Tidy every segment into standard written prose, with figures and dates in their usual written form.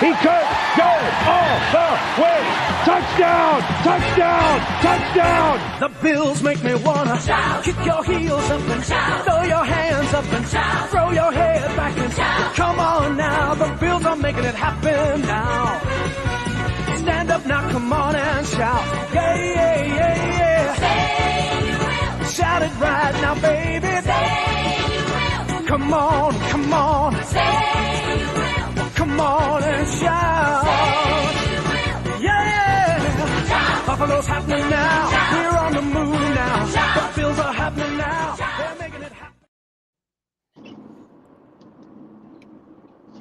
He could go all the way. Touchdown! Touchdown! Touchdown! The Bills make me wanna shout. Kick your heels up and shout. Throw your hands up and shout. Throw your head back and shout. Come on now, the Bills are making it happen now. Stand up now, come on and shout. Yeah, yeah, yeah, yeah. Say you will. Shout it right now, baby. Say you will. Come on. Say you will. Come on and shout. Say you will. Yeah. Shout. Buffalo's happening now. Shout. We're on the move now. Shout. The Bills are happening now. Shout. They're making it happen.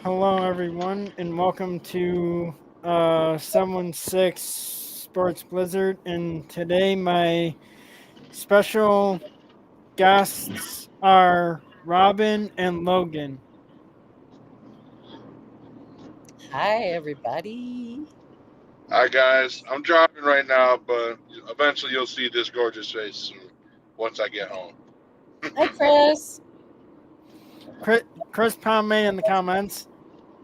Hello, everyone, and welcome to 716 Sports Blizzard. And today, my special guests are Robyn and Logan. Hi, everybody. Hi guys, I'm driving right now, but eventually you'll see this gorgeous face soon, once I get home. Hi, Chris. Chris Palme in the comments.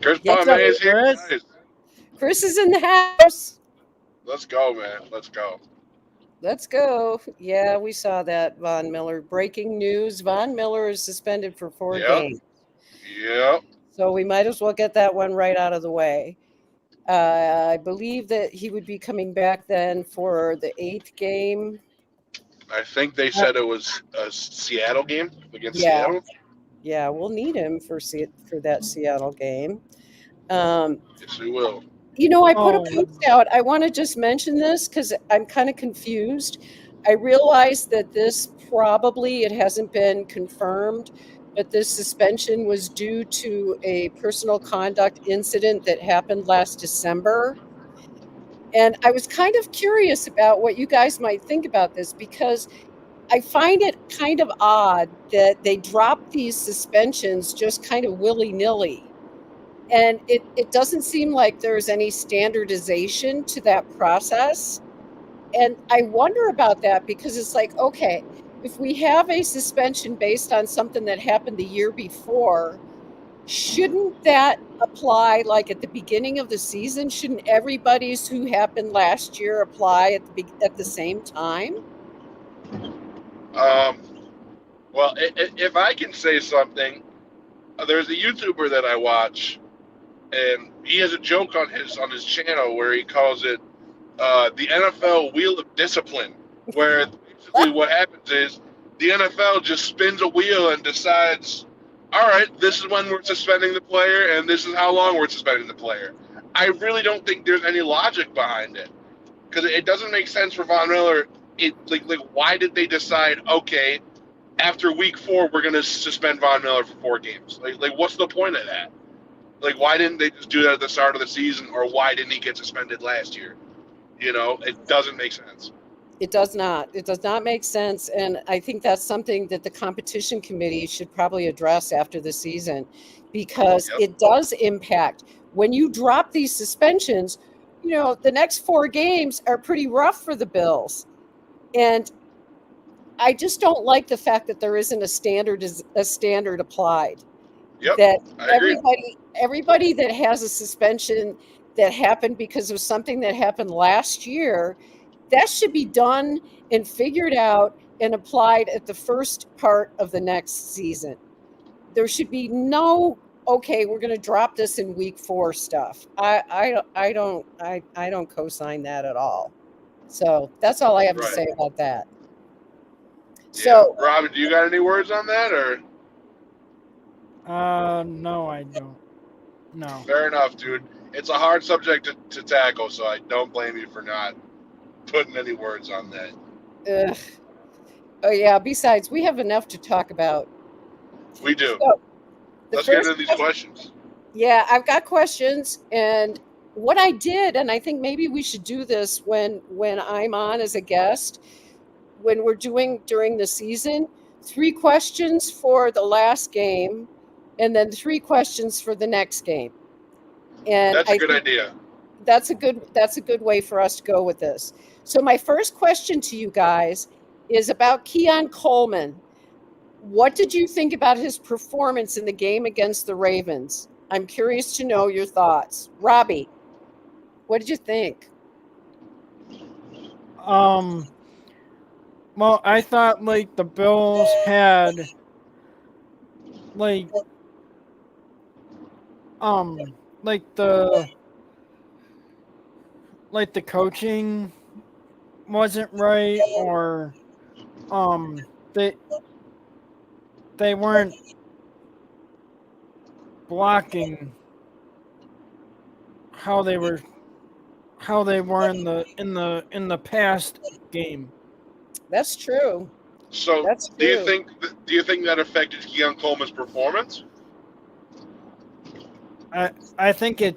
Chris Yes, Palme is here, Chris. guys. Chris is in the house. Let's go, man. Let's go. Let's go. Yeah, we saw that, Von Miller. Breaking news. Von Miller is suspended for 4 Yep. games. Yep. So we might as well get that one right out of the way. I believe that he would be coming back then for the 8th game. I think they said it was a Seattle game against Yeah. Seattle. Yeah, we'll need him for that Seattle game. Yes, we will. You know, I put a Oh. post out. I want to just mention this because I'm kind of confused. I realized that this probably, it hasn't been confirmed, but this suspension was due to a personal conduct incident that happened last December. And I was kind of curious about what you guys might think about this because I find it kind of odd that they drop these suspensions just kind of willy-nilly. And it doesn't seem like there's any standardization to that process. And I wonder about that because it's like, okay, if we have a suspension based on something that happened the year before, shouldn't that apply like at the beginning of the season? Shouldn't everybody's who happened last year apply at the same time? Well, if I can say something, there's a YouTuber that I watch, and he has a joke on his channel where he calls it the NFL Wheel of Discipline, where basically what happens is the NFL just spins a wheel and decides, all right, this is when we're suspending the player, and this is how long we're suspending the player. I really don't think there's any logic behind it, because it doesn't make sense for Von Miller. Why did they decide, okay, after week 4 we're going to suspend Von Miller for 4 games? Like what's the point of that? Like, why didn't they just do that at the start of the season, or why didn't he get suspended last year? You know, it doesn't make sense. It does not. It does not make sense. And I think that's something that the competition committee should probably address after the season because it does impact. When you drop these suspensions, you know, the next 4 games are pretty rough for the Bills. And I just don't like the fact that there isn't a standard applied. Yep, That I agree. everybody that has a suspension that happened because of something that happened last year, that should be done and figured out and applied at the first part of the next season. There should be no, okay, we're going to drop this in week 4 stuff. I don't co-sign that at all. So that's all I have to say about that. So, Robyn, do you got any words on that, or? No, I don't. No. Fair enough, dude. It's a hard subject to tackle, so I don't blame you for not putting any words on that. Oh yeah. Besides, we have enough to talk about. We do. So, Let's get into these questions. Yeah, I've got questions, and what I did, and I think maybe we should do this when I'm on as a guest, when we're doing during the season, 3 questions for the last game, and then 3 questions for the next game. And That's a good idea. That's a good way for us to go with this. So my first question to you guys is about Keon Coleman. What did you think about his performance in the game against the Ravens? I'm curious to know your thoughts. Robbie, what did you think? Well, I thought like the Bills had like um like the like the coaching wasn't right, or um they they weren't blocking how they were in the past game. That's true. So, That's do you true. think that affected Keon Coleman's performance? I think it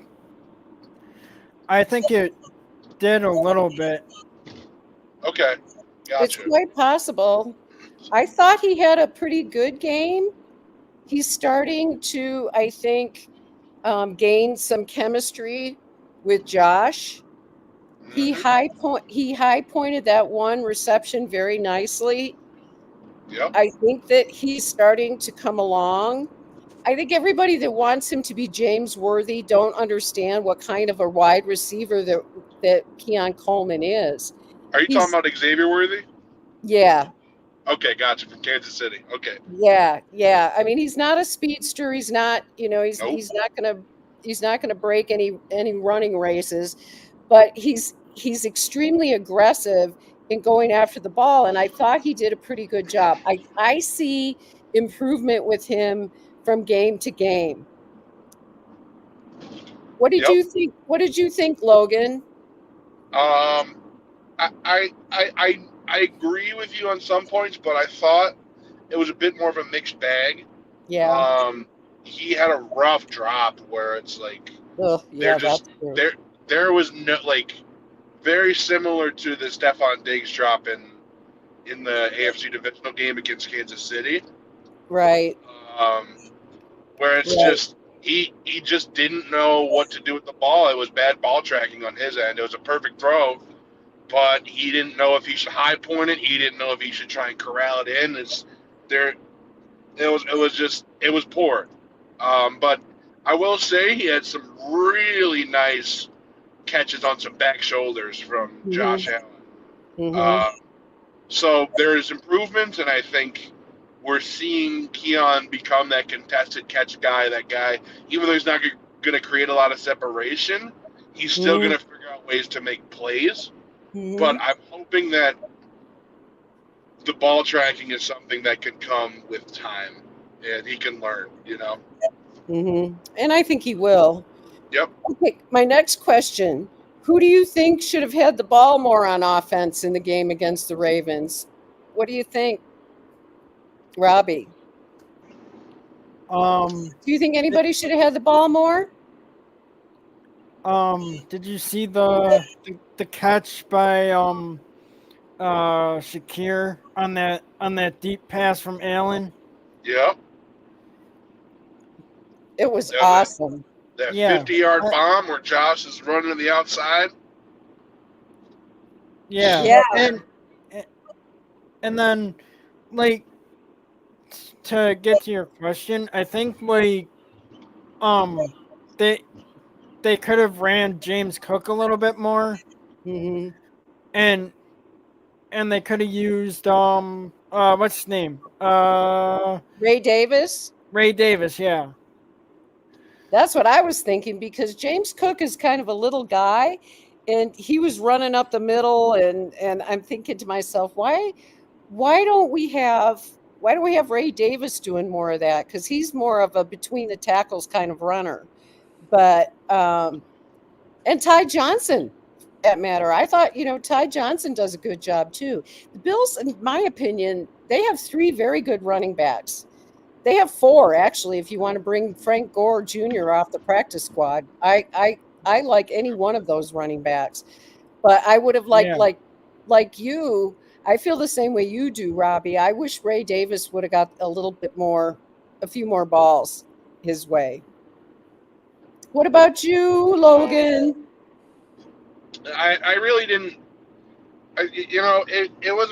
I think it did a little bit. Okay, It's gotcha. quite possible. I thought he had a pretty good game. He's starting to, I think, gain some chemistry with Josh. He Mhm. high pointed that one reception very nicely. Yep. I think that he's starting to come along. I think everybody that wants him to be James Worthy don't understand what kind of a wide receiver that Keon Coleman is. Are you talking He's about Xavier Worthy? yeah, Okay, gotcha. From Kansas City. Okay. yeah. I mean, he's not a speedster. He's not, Nope. he's not gonna break any running races, but he's extremely aggressive in going after the ball, and I thought he did a pretty good job. I see improvement with him from game to game. What did Yep. you think? What did you think, Logan? Um, I agree with you on some points, but I thought it was a bit more of a mixed bag. Yeah. Um, he had a rough drop where it's like Oh, they're yeah, just that's true. there was no like very similar to the Stephon Diggs drop in the AFC divisional game against Kansas City, Right. um, where it's Right. just he just didn't know what to do with the ball. It was bad ball tracking on his end. It was a perfect throw, but he didn't know if he should high point it. He didn't know if he should try and corral it in. It's there. It was poor. But I will say he had some really nice catches on some back shoulders from Mhm. Josh Allen. Mhm. Uh, so there's improvement, and I think we're seeing Keon become that contested catch guy. That guy, even though he's not going to create a lot of separation, he's still going Mhm. to figure out ways to make plays. But Mhm. I'm hoping that the ball tracking is something that can come with time, and he can learn. Mhm. And I think he will. Yep. Okay, my next question. Who do you think should have had the ball more on offense in the game against the Ravens? What do you think, Robbie? Um, Do you think di- anybody should have had the ball more? did you see the catch by Shakir on that deep pass from Allen? Yep. It was Yeah, awesome. that Yeah, 50-yard I, bomb where Josh is running to the outside. yeah, Yeah. and then like to get to your question, I think like um they they could have ran James Cook a little bit more, Mhm. and they could have used what's his name, Ray Davis? Ray Davis. Yeah, That's what I was thinking because James Cook is kind of a little guy and he was running up the middle and I'm thinking to myself, why don't we have Ray Davis doing more of that? Because he's more of a between the tackles kind of runner. But and Ty Johnson, that matter. I thought, Ty Johnson does a good job too. The Bills, in my opinion, they have three very good running backs. They have four, actually, if you want to bring Frank Gore Jr. off the practice squad. I like any one of those running backs. But I would have liked yeah. like you, I feel the same way you do, Robbie. I wish Ray Davis would have got a few more balls his way. What about you, Logan? I really didn't. It was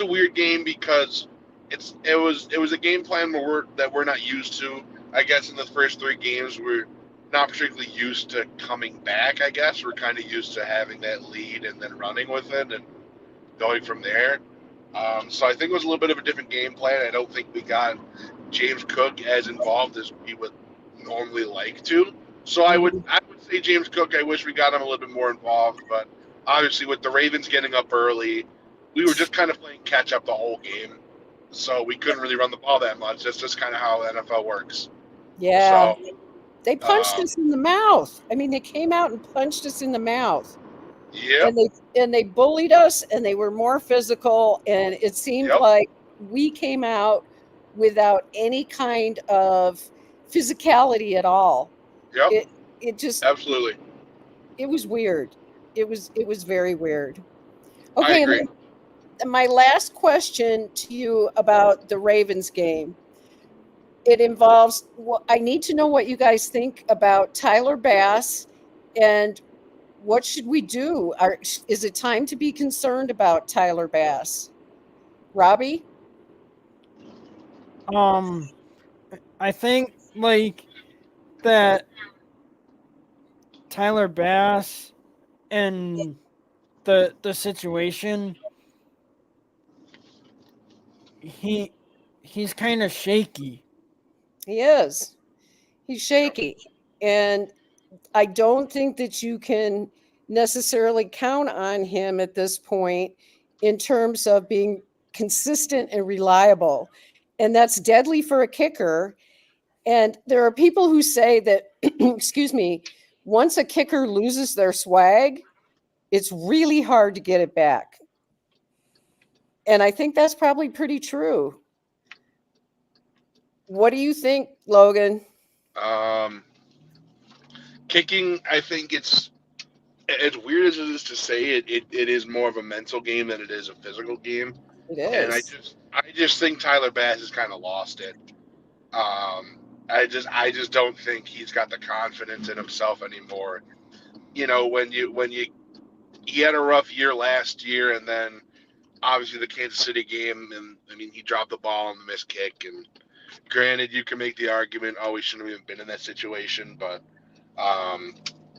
a weird game because it was a game plan that we're not used to. I guess in the first 3 games, we're not particularly used to coming back, I guess. We're kind of used to having that lead and then running with it and going from there. So I think it was a little bit of a different game plan. I don't think we got James Cook as involved as we would normally like to. So I would say James Cook, I wish we got him a little bit more involved. But obviously with the Ravens getting up early, we were just kind of playing catch up the whole game. So we couldn't really run the ball that much. That's just kind of how the NFL works. Yeah. So, They punched us in the mouth. I mean, they came out and punched us in the mouth. yep. And they bullied us, and they were more physical, and it seemed Yep. like we came out without any kind of physicality at all. Yep. It just Absolutely. it was weird. It was very weird. I Okay, agree. and my last question to you about the Ravens game. It involves, I need to know what you guys think about Tyler Bass, and what should we do? Is it time to be concerned about Tyler Bass? Robbie? I think like that Tyler Bass and the situation, he's kind of shaky. He is. He's shaky. And I don't think that you can necessarily count on him at this point in terms of being consistent and reliable. And that's deadly for a kicker. And there are people who say that, excuse me, once a kicker loses their swag, it's really hard to get it back. And I think that's probably pretty true. What do you think, Logan? Kicking, I think it's as weird as it is to say it is more of a mental game than it is a physical game. It And is. I just think Tyler Bass has kind of lost it. I just don't think he's got the confidence in himself anymore. You know, when he had a rough year last year, and then obviously the Kansas City game, and I mean he dropped the ball on the missed kick. And granted, you can make the argument, oh, we shouldn't have even been in that situation, but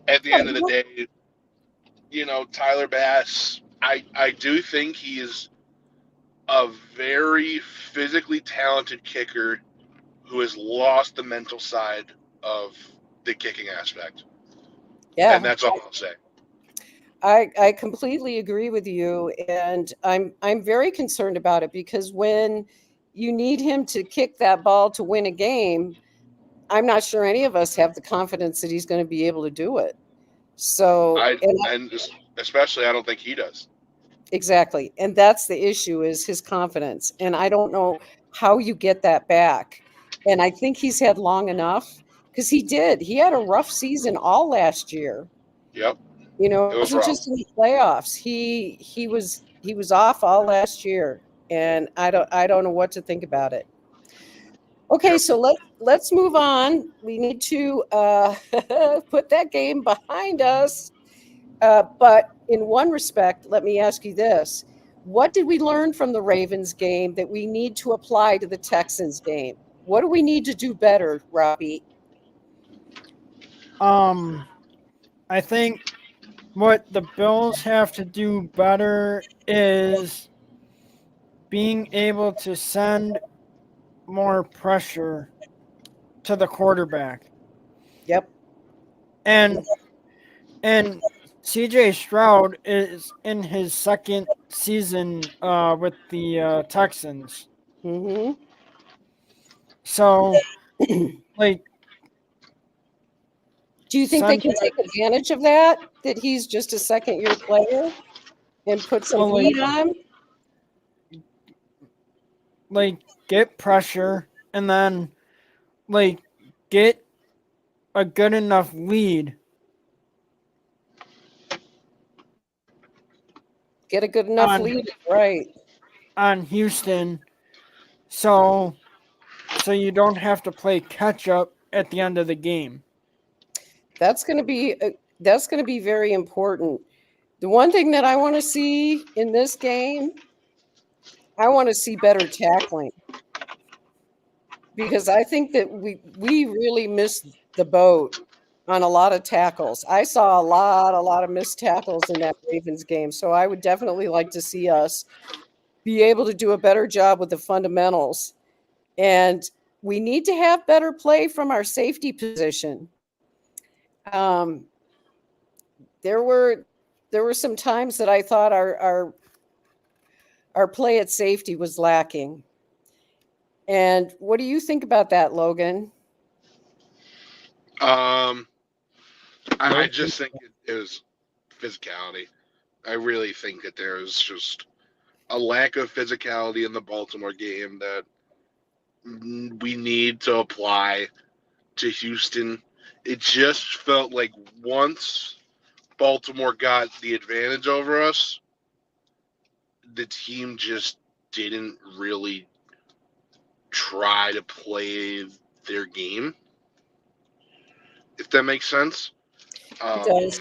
at the end of the day, you know, Tyler Bass, I do think he is a very physically talented kicker who has lost the mental side of the kicking aspect. Yeah. And that's all I'll say. I completely agree with you, and I'm very concerned about it, because when you need him to kick that ball to win a game, I'm not sure any of us have the confidence that he's going to be able to do it. So, And especially I don't think he does. exactly, and that's the issue, is his confidence, and I don't know how you get that back. And I think he's had long enough, because he had a rough season all last year. Yep. You know, It it was wasn't rough. just in the playoffs. He was off all last year, and I don't know what to think about it. Okay, Yep. so let's move on. We need to put that game behind us. But in one respect, let me ask you this: what did we learn from the Ravens game that we need to apply to the Texans game? What do we need to do better, Robbie? I think what the Bills have to do better is being able to send more pressure to the quarterback. Yep. And CJ Stroud is in his second season with the Texans. Mm-hmm. So, like, do you think they can take advantage of that he's just a second-year player, and put some heat on him? Like, get pressure and then, like, get a good enough lead. Get a good enough lead, right? On Houston, so you don't have to play catch up at the end of the game. That's going to be very important. The one thing that I want to see in this game, I want to see better tackling. because I think that we really missed the boat on a lot of tackles. I saw a lot of missed tackles in that Ravens game. So I would definitely like to see us be able to do a better job with the fundamentals. And we need to have better play from our safety position. There were some times that I thought our play at safety was lacking. And what do you think about that, Logan? I just think it was physicality. I really think that there's just a lack of physicality in the Baltimore game that we need to apply to Houston. It just felt like once Baltimore got the advantage over us, the team just didn't really try to play their game, if that makes sense. It does.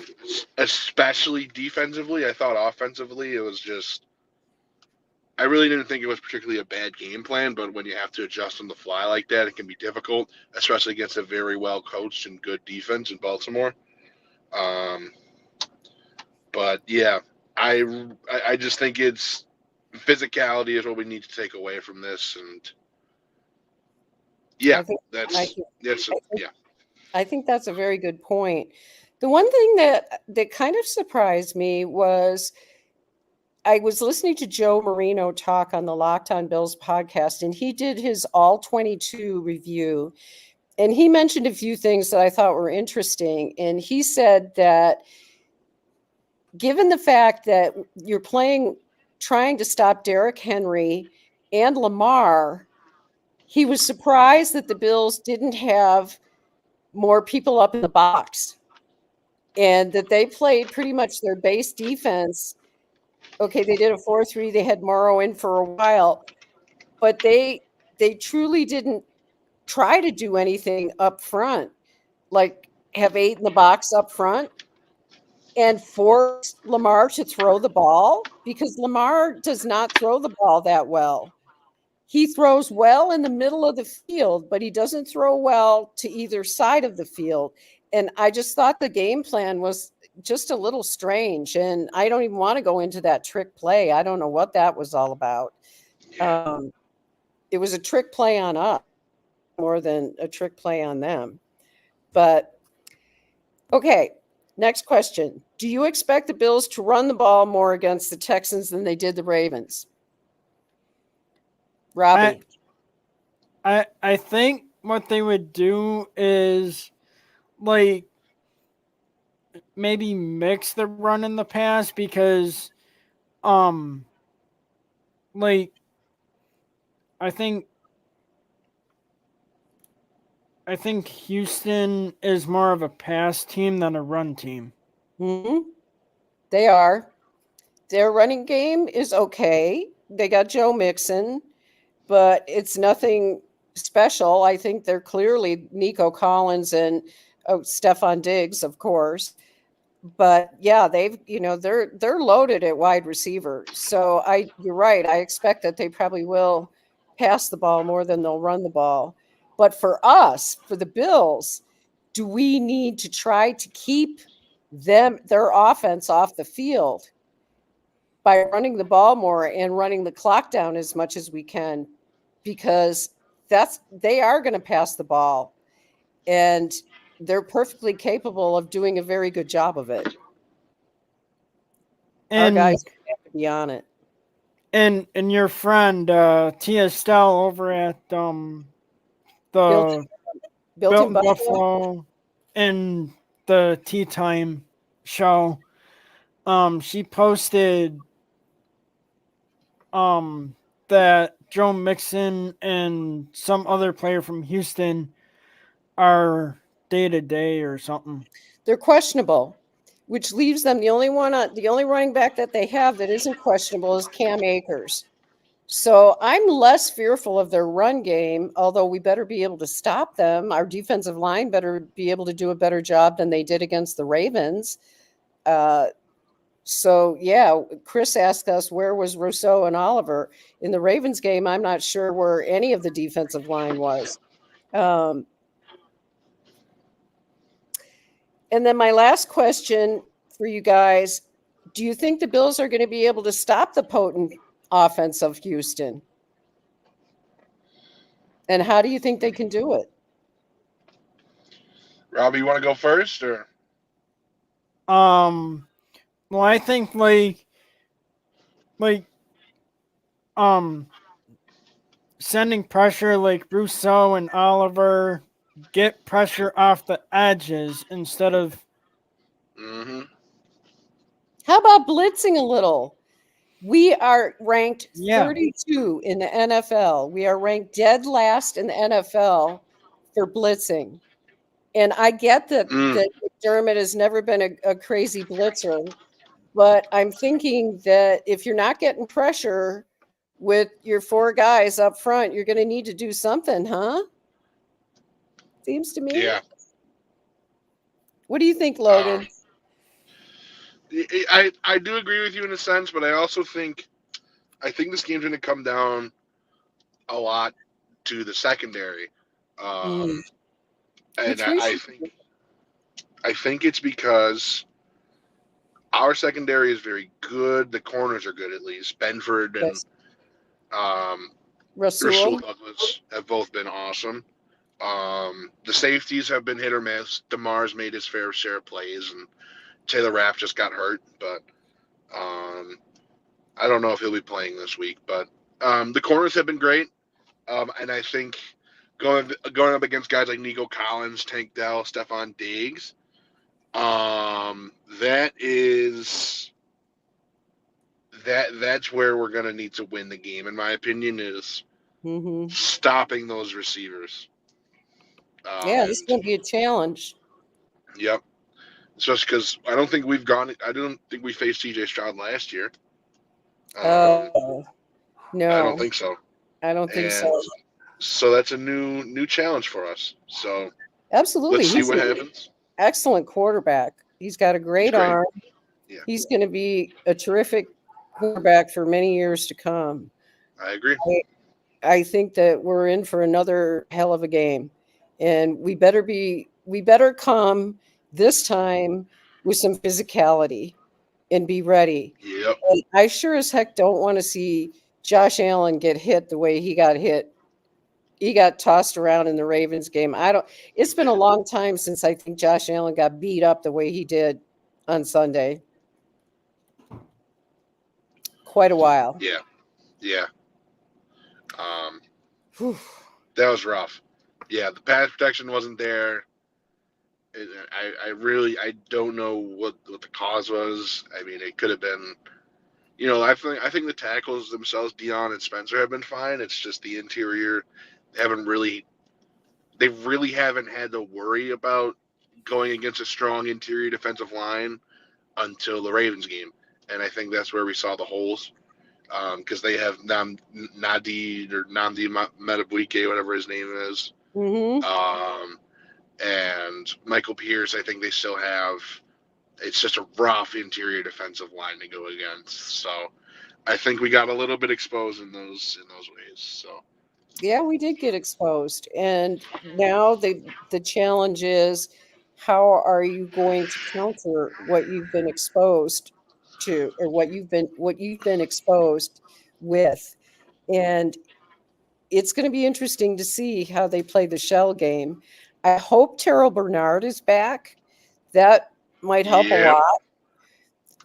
Especially defensively. I thought offensively it was just, I really didn't think it was particularly a bad game plan, but when you have to adjust on the fly like that, it can be difficult, especially against a very well coached and good defense in Baltimore. But yeah, I just think it's physicality is what we need to take away from this, and yeah, I think that's a very good point. The one thing that kind of surprised me was I was listening to Joe Marino talk on the Locked On Bills podcast, and he did his all 22 review. And he mentioned a few things that I thought were interesting. And he said that given the fact that you're trying to stop Derrick Henry and Lamar, he was surprised that the Bills didn't have more people up in the box and that they played pretty much their base defense. Okay, they did a 4-3. They had Morrow in for a while, but they truly didn't try to do anything up front, like have 8 in the box up front and force Lamar to throw the ball, because Lamar does not throw the ball that well. He throws well in the middle of the field, but he doesn't throw well to either side of the field. And I just thought the game plan was just a little strange. And I don't even want to go into that trick play. I don't know what that was all about. It was a trick play on us more than a trick play on them. But, okay, next question. Do you expect the Bills to run the ball more against the Texans than they did the Ravens? Robbie? I think what they would do is like maybe mix the run and the pass, because like I think Houston is more of a pass team than a run team. Mm-hmm. They are. Their running game is okay. They got Joe Mixon, but it's nothing special. I think they're clearly Nico Collins and Stephon Diggs, of course. But yeah, they're loaded at wide receiver. So you're right. I expect that they probably will pass the ball more than they'll run the ball. But for us, for the Bills, do we need to try to keep their offense off the field by running the ball more and running the clock down as much as we can? Because they are going to pass the ball, and they're perfectly capable of doing a very good job of it. And our guys have to be on it. And your friend Tia Stell over at the Built in Buffalo and the Tea Time show, she posted that Joe Mixon and some other player from Houston are day-to-day or something. They're questionable, which leaves them the only running back that they have that isn't questionable is Cam Akers. So I'm less fearful of their run game, although we better be able to stop them. Our defensive line better be able to do a better job than they did against the Ravens. So yeah, Chris asked us where was Rousseau and Oliver in the Ravens game. I'm not sure where any of the defensive line was. And then my last question for you guys: do you think the Bills are going to be able to stop the potent offense of Houston? And how do you think they can do it? Robbie, you want to go first, or Well, I think like sending pressure like Rousseau and Oliver get pressure off the edges instead of How about blitzing a little? We are ranked Yeah. 32 in the NFL. We are ranked dead last in the NFL for blitzing. And I get that McDermott has never been a crazy blitzer, but I'm thinking that if you're not getting pressure with your 4 guys up front, you're going to need to do something, huh? Seems to me. yeah. What do you think, Logan? I do agree with you in a sense, but I also think this game's going to come down a lot to the secondary, and I think it's because our secondary is very good. The corners are good, at least. Benford and Rasul Douglas have both been awesome. The safeties have been hit or miss. DeMar's made his fair share of plays, and Taylor Rapp just got hurt, but I don't know if he'll be playing this week. But the corners have been great, and I think going up against guys like Nico Collins, Tank Dell, Stephon Diggs, that's where we're going to need to win the game, in my opinion, is stopping those receivers. Yeah, this is going to be a challenge. Yep. Especially because I don't think we faced CJ Stroud last year. No. I don't think so. I don't think so. So that's a new challenge for us. So absolutely, let's see what happens. Excellent quarterback. He's got a great arm. Yeah. He's going to be a terrific quarterback for many years to come. I agree. I think that we're in for another hell of a game, and we better come this time with some physicality and be ready. Yep. And I sure as heck don't want to see Josh Allen get hit the way he got hit. He got tossed around in the Ravens game. It's been a long time since I think Josh Allen got beat up the way he did on Sunday. Quite a while. Yeah. Yeah. That was rough. Yeah, the pass protection wasn't there. I don't know what the cause was. I mean, it could have been, I think the tackles themselves, Dion and Spencer, have been fine. It's just the interior. They really haven't had to worry about going against a strong interior defensive line until the Ravens game. And I think that's where we saw the holes. Because they have Namdi Metabuike, whatever his name is. And Michael Pierce, I think they still have. It's just a rough interior defensive line to go against. So I think we got a little bit exposed in those ways. So yeah, we did get exposed, and now the challenge is, how are you going to counter what you've been exposed to, or what you've been exposed with? And it's going to be interesting to see how they play the shell game. I hope Terrell Bernard is back. That might help a lot.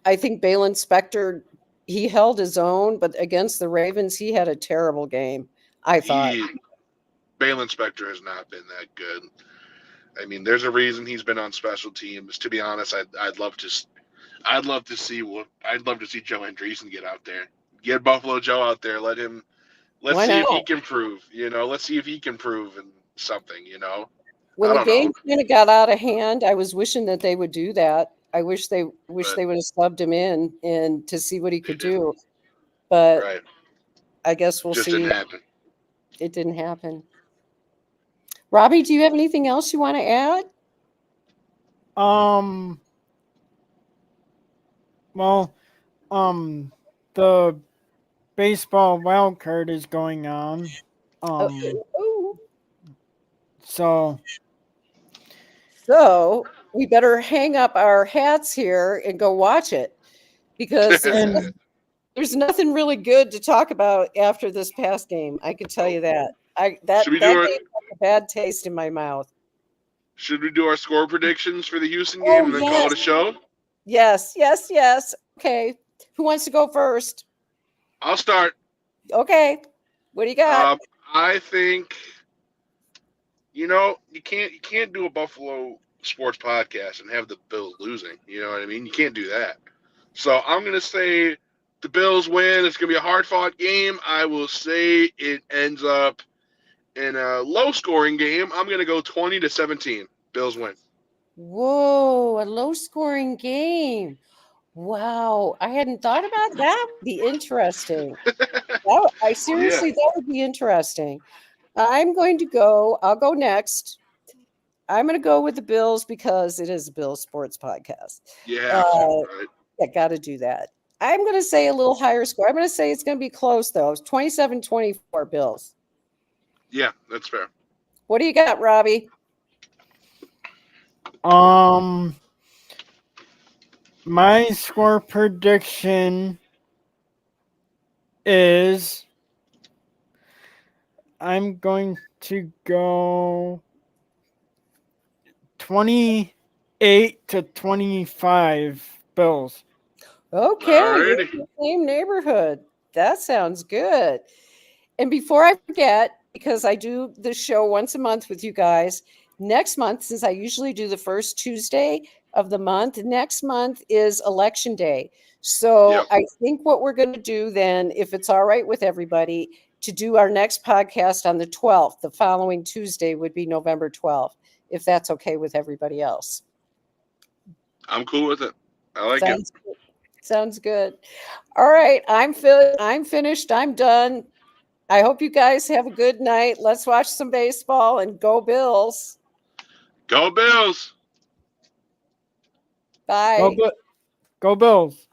I think Balin Spector, he held his own, but against the Ravens, he had a terrible game, I thought. Balin Spector has not been that good. I mean, there's a reason he's been on special teams. To be honest, I'd love to see Joe Andreessen get out there. Get Buffalo Joe out there. Let's see if he can prove. Let's see if he can prove in something. When the game kind of got out of hand, I was wishing that they would do that. I wish they would have subbed him in and to see what he could do. But I guess we'll see. Didn't happen. It didn't happen. Robbie, do you have anything else you want to add? Well, the baseball wild card is going on. Oh, So so we better hang up our hats here and go watch it because and there's nothing really good to talk about after this past game. I can tell you that. That Should we game do our left a bad taste in my mouth. Should we do our score predictions for the Houston game Oh, and then call it a show? Yes, yes, yes. Okay. Who wants to go first? I'll start. Okay. What do you got? I think you can't do a Buffalo sports podcast and have the Bills losing. You know what I mean? You can't do that. So I'm gonna say the Bills win. It's gonna be a hard fought game. I will say it ends up in a low scoring game. I'm gonna go 20-17. Bills win. Whoa, a low scoring game. Wow. I hadn't thought about that. That would be interesting. Seriously, that would be interesting. I'll go next. I'm going to go with the Bills because it is a Bills sports podcast. Yeah, right. I got to do that. I'm going to say a little higher score. I'm going to say it's going to be close, though. It's 27-24 Bills. Yeah, that's fair. What do you got, Robbie? my score prediction is I'm going to go 28-25 Bills. Okay, you're in the same neighborhood. That sounds good. And before I forget, because I do the show once a month with you guys, next month, since I usually do the first Tuesday of the month, next month is Election Day. So Yep. I think what we're going to do then, if it's all right with everybody, to do our next podcast on the 12th, the following Tuesday would be November 12th, if that's okay with everybody else. I'm cool with it. I like Sounds good. Sounds good. All right, I'm finished. I'm done. I hope you guys have a good night. Let's watch some baseball and go Bills. it. Go Bills. Bye. Go Bills.